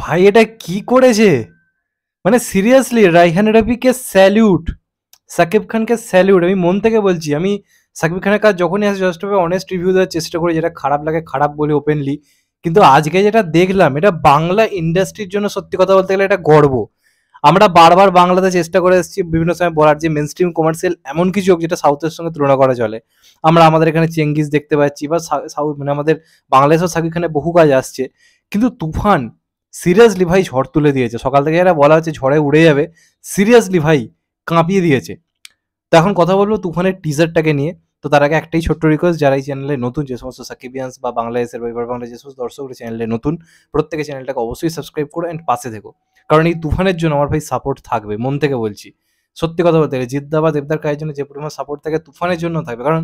ভাই এটা কি করেছে? মানে সিরিয়াসলি রাইহান রাফিকে স্যালিউট, সাকিব খানকে স্যালিউট। আমি মন থেকে বলছি, আমি সাকিব খানের কাজ যখনই আসে জাস্ট অনেস্ট রিভিউ দেওয়ার চেষ্টা করি, যেটা খারাপ লাগে খারাপ বলি ওপেনলি। কিন্তু আজকে যেটা দেখলাম এটা বাংলা ইন্ডাস্ট্রির জন্য সত্যি কথা বলতে গেলে এটা গর্ব। আমরা বারবার বাংলাতে চেষ্টা করে এসেছি বিভিন্ন সময় বলার যে মেন স্ট্রিম কমার্শিয়াল এমন কিছু হোক যেটা সাউথের সঙ্গে তুলনা করা চলে। আমরা আমাদের এখানে চেঙ্গিস দেখতে পাচ্ছি বা সাউথ মানে আমাদের বাংলাদেশেও সাকিব খানের বহু কাজ আসছে, কিন্তু তুফান সিরিয়াসলি ভাই ঝড় তুলে দিয়েছে। সকাল থেকে যারা বলা হচ্ছে ঝড়ে উড়ে যাবে, সিরিয়াসলি ভাই কাঁপিয়ে দিয়েছে। তো এখন কথা বলবো তুফানের টিজারটাকে নিয়ে। তো তার আগে একটাই ছোট্ট রিকোয়েস্ট, যারা এই চ্যানেলে নতুন, যে সমস্ত সাকিবিয়ান্স বা বাংলাদেশের বা এবার বাংলা যে সমস্ত দর্শকরা চ্যানেলে নতুন, প্রত্যেকে চ্যানেলটাকে অবশ্যই সাবস্ক্রাইব করো অ্যান্ড পাশে থেকো। কারণ এই তুফানের জন্য আমার ভাই সাপোর্ট থাকবে, মন থেকে বলছি। সত্যি কথা বলতে গেলে জিদ্দা বা দেবদার কাজের জন্য যে পরিমাণ সাপোর্ট থাকে তুফানের জন্য থাকবে। কারণ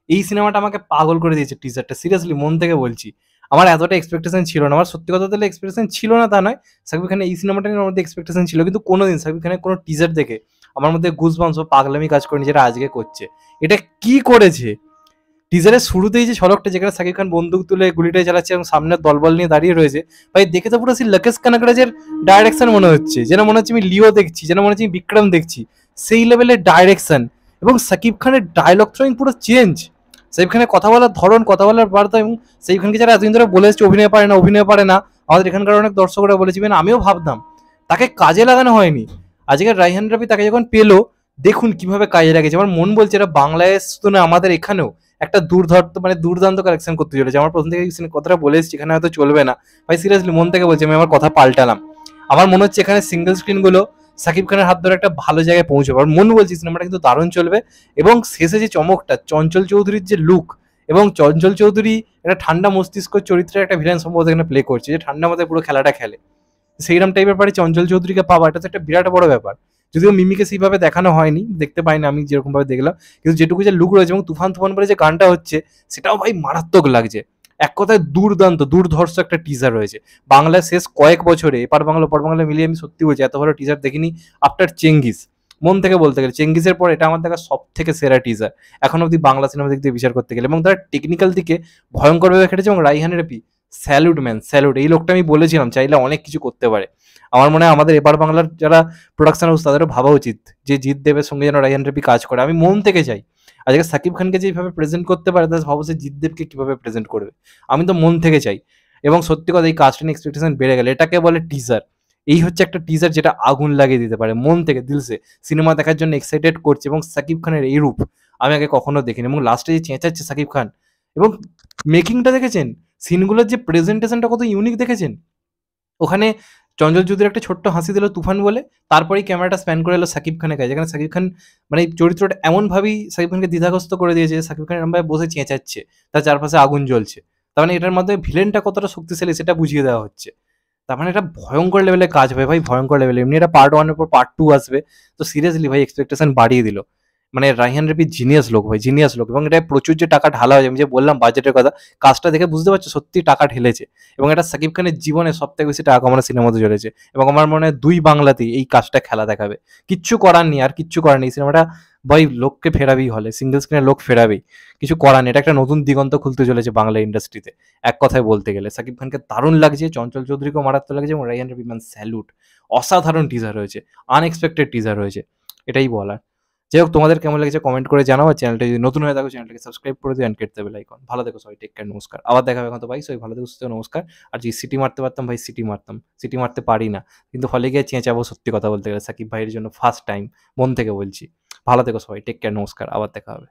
এই সিনেমাটা আমাকে পাগল করে দিয়েছে টিজারটা, সিরিয়াসলি মন থেকে বলছি। আমার এতটা এক্সপেকটেশন ছিল না, আমার সত্যি কথা বলতে এক্সপেকটেশন ছিল না তা নয়। সাকিব খানের এই সিনেমাটা নিয়ে আমার মধ্যে এক্সপেকটেশন ছিল, কিন্তু কোনোদিন সাকিব খানের কোনো টিজার দেখে আমার মধ্যে গুজবাম্পস ও পাগলামি কাজ করেনি যেটা আজকে করছে। এটা কি করেছে? টিজারের শুরুতেই যে ঝলকটা যেখানে সাকিব খান বন্দুক তুলে গুলিটাই চালাচ্ছে এবং সামনে দলবল নিয়ে দাঁড়িয়ে রয়েছে, ভাই দেখে তো পুরো সেই লকেশ কানাকরাজের ডাইরেকশন মনে হচ্ছে, যেন মনে হচ্ছে আমি লিও দেখছি, যেন মনে হচ্ছে আমি বিক্রম দেখছি। সেই লেভেলের ডাইরেকশন এবং সাকিব খানের ডায়লগ থ্রোয়িং পুরো চেঞ্জ। সাকিব খানের কথা বলার ধরন, কথা বলার বার্তা, এবং সাকিব খানকে যারা এতদিন ধরে বলে এসছে অভিনয় পারে না অভিনয় পারে না, আমাদের এখানকার অনেক দর্শকরা বলেছে, আমিও ভাবতাম তাকে কাজে লাগানো হয়নি। আজকে রাইহান রাফি তাকে যখন পেলো, দেখুন কিভাবে কাজে লাগেছে। আমার মন বলছে এটা বাংলাদেশ শুধু না, আমাদের এখানেও একটা দুর্দান্ত কালেকশন করতে চলেছে। আমার প্রথম থেকে কথাটা বলে এসেছি, এখানে হয়তো চলবে না ভাই, সিরিয়াসলি মন থেকে বলছি, আমি আমার কথা পাল্টালাম। আমার মনে হচ্ছে এখানে সিঙ্গেল স্ক্রিন গুলো সাকিব খানের হাত ধরে একটা ভালো জায়গায় পৌঁছবে। আর মন বলছি সিনেমাটা কিন্তু দারুণ চলবে। এবং শেষে যে চমকটা, চঞ্চল চৌধুরীর যে লুক, এবং চঞ্চল চৌধুরী একটা ঠান্ডা মস্তিষ্ক চরিত্রের একটা ভিলেন সম্ভবত এখানে প্লে করছে, যে ঠান্ডা মাথায় পুরো খেলাটা খেলে। সেইরকম টাইপের পারে চঞ্চল চৌধুরীকে পাওয়া, এটা তো একটা বিরাট বড় ব্যাপার। যদিও মিমিকে সেইভাবে দেখানো হয়নি, দেখতে পাইনি আমি যেরকম ভাবে দেখলাম, কিন্তু যেটুকু যে লুক রয়েছে এবং তুফান তুফান বলে যে গানটা হচ্ছে, সেটাও ভাই মারাত্মক লাগছে। এক কথায় দুর্দান্ত দুর্ধর্ষ একটা টিজার রয়েছে। বাংলার শেষ কয়েক বছরে এপার বাংলা ওপার বাংলা মিলিয়ে আমি সত্যি বলছি এত ভালো টিজার দেখিনি আফটার চেঙ্গিস। মন থেকে বলতে গেলে চেঙ্গিসের পর এটা আমার দেখা সব থেকে সেরা টিজার এখন অব্দি বাংলা সিনেমা দিক দিয়ে বিচার করতে গেলে। এবং তারা টেকনিক্যাল দিকে ভয়ঙ্করভাবে খেটেছে। এবং রাইহানের রেপি স্যালুট ম্যান, স্যালুট। এই লোকটা আমি বলেছিলাম চাইলে অনেক কিছু করতে পারে। আমার মনে হয় আমাদের এপার বাংলার যারা প্রোডাকশন হাউস তাদেরও ভাবা উচিত যে জিৎ দেবের সঙ্গে যেন রাইহান রাফি কাজ করে। আমি মন থেকে চাই আজকে সাকিব খানকে যেভাবে প্রেজেন্ট করতে পারে, তার ভাবো সে জিৎ দেবকে কিভাবে প্রেজেন্ট করবে। আমি তো মন থেকে চাই। এবং সত্যি কথা এই কাজটা নিয়ে এক্সপেকটেশন বেড়ে গেলে, এটাকে বলে টিজার। এই হচ্ছে একটা টিজার যেটা আগুন লাগিয়ে দিতে পারে মন থেকে দিলসে। সিনেমা দেখার জন্য এক্সাইটেড করছে। এবং সাকিব খানের এই রূপ আমি আগে কখনো দেখিনি। এবং লাস্টে যে চেঁচাচ্ছে সাকিব খান, এবং মেকিংটা দেখেছেন, সিনগুলোর যে প্রেজেন্টেশনটা কত ইউনিক দেখেছেন। ওখানে চঞ্চল চৌধুরী একটা ছোট্ট হাসি দিল তুফান বলে, তারপরেই ক্যামেরাটা স্প্যান করে এলো সাকিব খানের কাছে, যেখানে সাকিব খান মানে এই চরিত্রটা এমনভাবেই সাকিব খানকে দ্বিধাগ্রস্ত করে দিয়েছে যে সাকিব খান এরমভাবে বসে চেঁচাচ্ছে, তার চারপাশে আগুন জ্বলছে। তার মানে এটার মাধ্যমে ভিলেনটা কতটা শক্তিশালী সেটা বুঝিয়ে দেওয়া হচ্ছে। তার মানে এটা ভয়ঙ্কর লেভেলের কাজ হবে ভাই, ভয়ঙ্কর লেভেলে। এমনি এটা পার্ট ওয়ানের পর পার্ট টু আসবে। তো সিরিয়াসলি ভাই এক্সপেকটেশন বাড়িয়ে দিল। মানে রাইহান রাফি জিনিয়াস লোক ভাই, জিনিয়াস লোক। এবং এটা প্রচুর যে টাকা ঢালা হয়েছে, আমি যে বললাম বাজেটের কথা, কাজটা দেখে বুঝতে পারছো সত্যি টাকা ঢেলেছে। এবং এটা সাকিব খানের জীবনে সব থেকে বেশি টাকা কামানো সিনেমা হতে চলেছে। এবং আমার মনে হয় দুই বাংলাতেই এই কাজটা খেলা দেখাবে। কিচ্ছু করার নেই, আর কিচ্ছু করার নেই। সিনেমাটা ভাই লোককে ফেরাবেই, হলে সিঙ্গেল স্ক্রিনের লোক ফেরাবেই। কিছু করার নেই, এটা একটা নতুন দিগন্ত খুলতে চলেছে বাংলা ইন্ডাস্ট্রিতে। এক কথায় বলতে গেলে সাকিব খানকে দারুণ লাগছে, চঞ্চল চৌধুরীকেও মারাত্মক লাগছে, এবং রাইহান রবিমান স্যালুট। অসাধারণ টিজার হয়েছে, আনএক্সপেক্টেড টিজার হয়েছে, এটাই বলার। যাই হোক, তোমাদের কেমন লেগেছে কমেন্ট করে জানাও। আর চ্যানেলটা যদি নতুন হয়ে থাকো চ্যানেলটাকে সাবস্ক্রাইব করে দিও, অ্যান্ড কেটে দেবে লাইকন। ভালো থেকো সবাই, টেক কেয়ার, নমস্কার। আবার দেখা হবে এখন তো ভাই, সবাই ভালো থেকো, সুস্থ থেকো, নমস্কার। আর যদি সিটি মারতে পারতাম ভাই সিটি মারতাম, সিটি মারতে পারি না, কিন্তু হলে গিয়ে চেঁচাবো সত্যি কথা বলতে গেলে সাকিব ভাইয়ের জন্য ফার্স্ট টাইম, মন থেকে বলছি। ভালো থেকো সবাই, টেক কেয়ার, নমস্কার। আবার দেখা হবে।